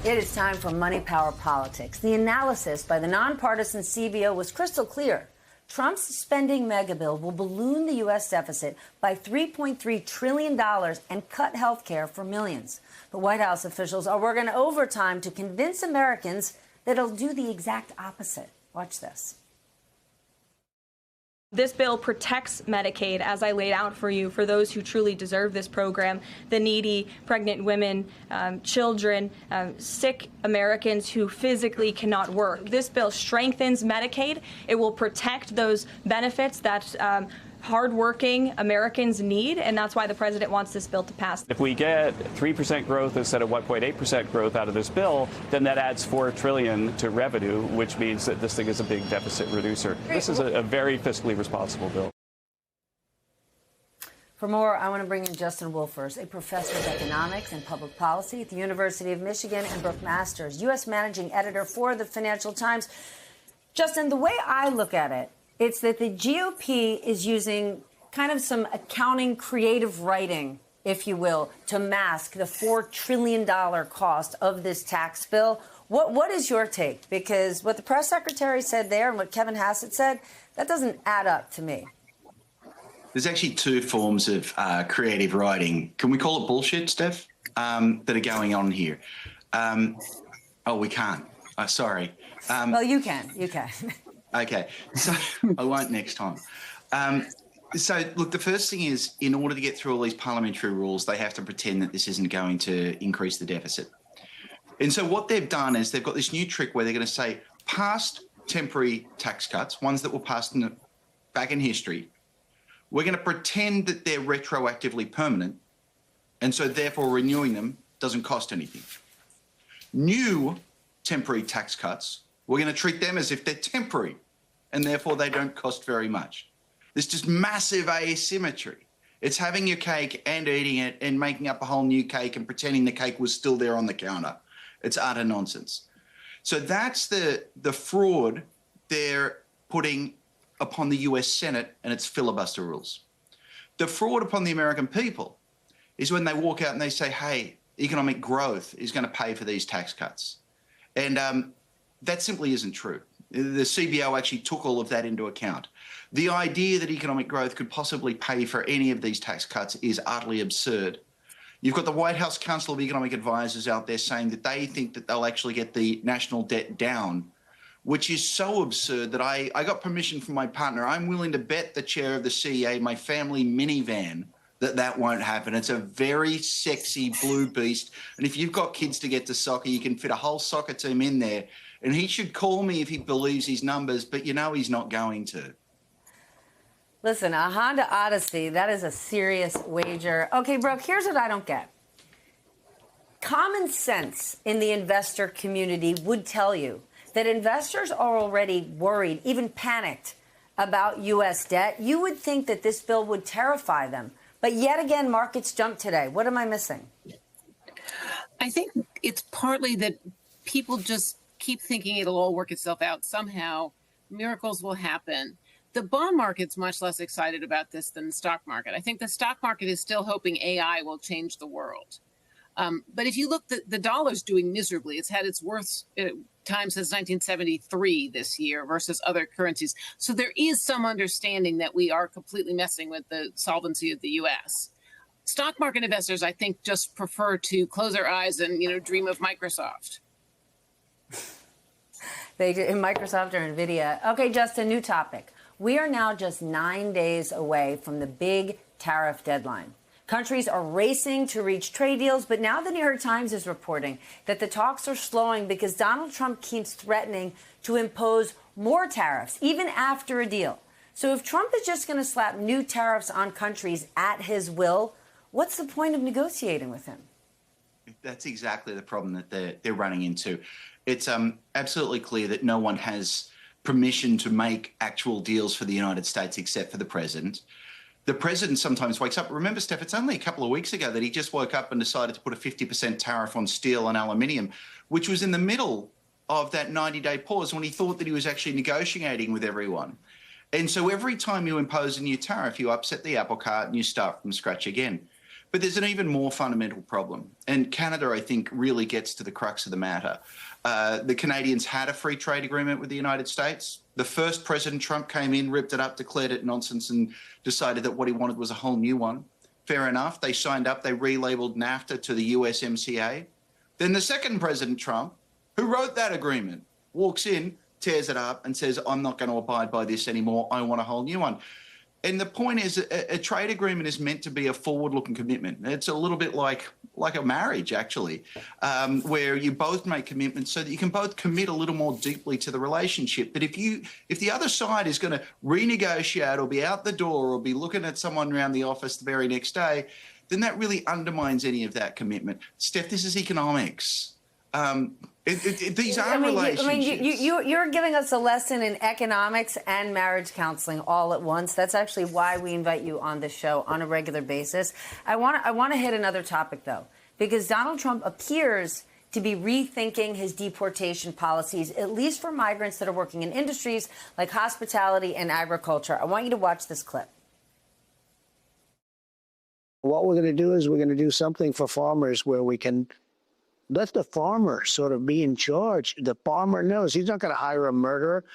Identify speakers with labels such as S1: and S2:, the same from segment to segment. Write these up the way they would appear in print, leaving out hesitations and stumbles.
S1: It is time for Money Power Politics. The analysis by the nonpartisan CBO was crystal clear. Trump's spending mega bill will balloon the U.S. deficit by $3.3 trillion and cut health care for millions. The White House officials are working overtime to convince Americans that it'll do the exact opposite. Watch this.
S2: This bill protects Medicaid, as I laid out for you, for those who truly deserve this program, the needy, pregnant women, children, sick Americans who physically cannot work. This bill strengthens Medicaid. It will protect those benefits that hardworking Americans need, and that's why the president wants this bill to pass.
S3: If we get 3% growth instead of 1.8% growth out of this bill, then that adds $4 trillion to revenue, which means that this thing is a big deficit reducer. This is a very fiscally responsible bill.
S1: For more, I want to bring in Justin Wolfers, a professor of economics and public policy at the University of Michigan, and Brooke Masters, U.S. managing editor for the Financial Times. Justin, the way I look at it, it's that the GOP is using kind of some accounting creative writing, if you will, to mask the $4 trillion cost of this tax bill. What is your take? Because what the press secretary said there and what Kevin Hassett said, that doesn't add up to me.
S4: There's actually two forms of creative writing. Can we call it bullshit, Steph, that are going on here? Oh, we can't. Sorry.
S1: Well, you can. You can.
S4: Okay, so I won't next time. So, look, the first thing is, in order to get through all these parliamentary rules, they have to pretend that this isn't going to increase the deficit. And so what they've done is they've got this new trick where they're going to say past temporary tax cuts, ones that were passed back in history, we're going to pretend that they're retroactively permanent, and so therefore renewing them doesn't cost anything. New temporary tax cuts, we're going to treat them as if they're temporary, and therefore they don't cost very much. There's just massive asymmetry. It's having your cake and eating it and making up a whole new cake and pretending the cake was still there on the counter. It's utter nonsense. So that's the fraud they're putting upon the US Senate and its filibuster rules. The fraud upon the American people is when they walk out and they say, hey, economic growth is going to pay for these tax cuts. And that simply isn't true. The CBO actually took all of that into account. The idea that economic growth could possibly pay for any of these tax cuts is utterly absurd. You've got the White House Council of Economic Advisors out there saying that they think that they'll actually get the national debt down, which is so absurd that I got permission from my partner. I'm willing to bet the chair of the CEA, my family minivan, that won't happen. It's a very sexy blue beast. And if you've got kids to get to soccer, you can fit a whole soccer team in there. And he should call me if he believes his numbers, but you know he's not going to.
S1: Listen, a Honda Odyssey, that is a serious wager. Okay, Brooke, here's what I don't get. Common sense in the investor community would tell you that investors are already worried, even panicked about U.S. debt. You would think that this bill would terrify them. But yet again, markets jumped today. What am I missing?
S5: I think it's partly that people just keep thinking it'll all work itself out. Somehow, miracles will happen. The bond market's much less excited about this than the stock market. I think the stock market is still hoping AI will change the world. But if you look, the dollar's doing miserably. It's had its worst time since 1973 this year versus other currencies. So there is some understanding that we are completely messing with the solvency of the U.S. Stock market investors, I think, just prefer to close their eyes and, dream of Microsoft.
S1: They do, in Microsoft or NVIDIA. Okay, Justin, new topic. We are now just 9 days away from the big tariff deadline. Countries are racing to reach trade deals, but now the New York Times is reporting that the talks are slowing because Donald Trump keeps threatening to impose more tariffs, even after a deal. So if Trump is just going to slap new tariffs on countries at his will, what's the point of negotiating with him?
S4: That's exactly the problem that they're running into. It's absolutely clear that no one has permission to make actual deals for the United States except for the president. The president sometimes wakes up. Remember, Steph, it's only a couple of weeks ago that he just woke up and decided to put a 50% tariff on steel and aluminium, which was in the middle of that 90-day pause when he thought that he was actually negotiating with everyone. And so every time you impose a new tariff, you upset the apple cart and you start from scratch again. But there's an even more fundamental problem. And Canada, I think, really gets to the crux of the matter. The Canadians had a free trade agreement with the United States. The first President Trump came in, ripped it up, declared it nonsense, and decided that what he wanted was a whole new one. Fair enough. They signed up. They relabeled NAFTA to the USMCA. Then the second President Trump, who wrote that agreement, walks in, tears it up, and says, I'm not going to abide by this anymore. I want a whole new one. And the point is, a trade agreement is meant to be a forward-looking commitment. It's a little bit like a marriage, actually, where you both make commitments so that you can both commit a little more deeply to the relationship. But if the other side is going to renegotiate or be out the door or be looking at someone around the office the very next day, then that really undermines any of that commitment. Steph, this is economics. These are relationships.
S1: You're giving us a lesson in economics and marriage counseling all at once. That's actually why we invite you on this show on a regular basis. I want to hit another topic, though, because Donald Trump appears to be rethinking his deportation policies, at least for migrants that are working in industries like hospitality and agriculture. I want you to watch this clip.
S6: What we're going to do is we're going to do something for farmers where we can let the farmer sort of be in charge. The farmer knows he's not going to hire a murderer.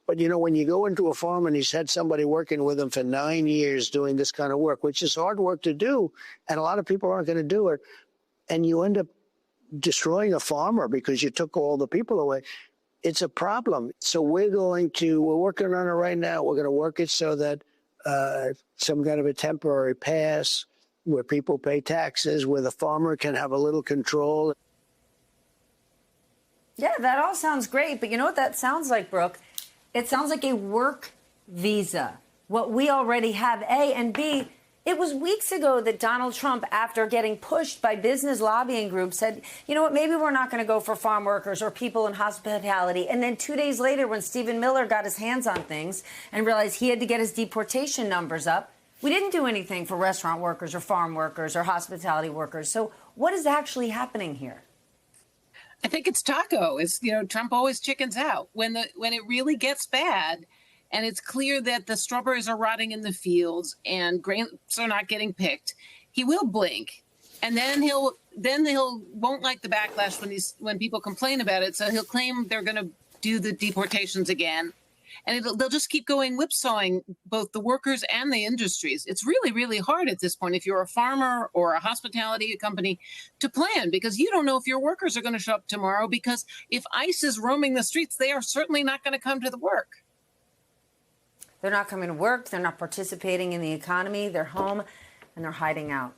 S6: But, you know, when you go into a farm and he's had somebody working with him for 9 years doing this kind of work, which is hard work to do, and a lot of people aren't going to do it, and you end up destroying a farmer because you took all the people away, it's a problem. So we're working on it right now. We're going to work it so that some kind of a temporary pass where people pay taxes, where the farmer can have a little control.
S1: Yeah, that all sounds great. But you know what that sounds like, Brooke? It sounds like a work visa. What we already have, A, and B, it was weeks ago that Donald Trump, after getting pushed by business lobbying groups, said, you know what, maybe we're not going to go for farm workers or people in hospitality. And then 2 days later, when Stephen Miller got his hands on things and realized he had to get his deportation numbers up, we didn't do anything for restaurant workers or farm workers or hospitality workers. So what is actually happening here?
S5: I think it's taco. Trump always chickens out when it really gets bad, and it's clear that the strawberries are rotting in the fields and grapes are not getting picked. He will blink, and then he'll won't like the backlash when people complain about it. So he'll claim they're going to do the deportations again, and they'll just keep going whipsawing both the workers and the industries. It's really, really hard at this point if you're a farmer or a hospitality company to plan, because you don't know if your workers are going to show up tomorrow, because if ICE is roaming the streets, they are certainly not going to come to the work.
S1: They're not coming to work. They're not participating in the economy. They're home and they're hiding out.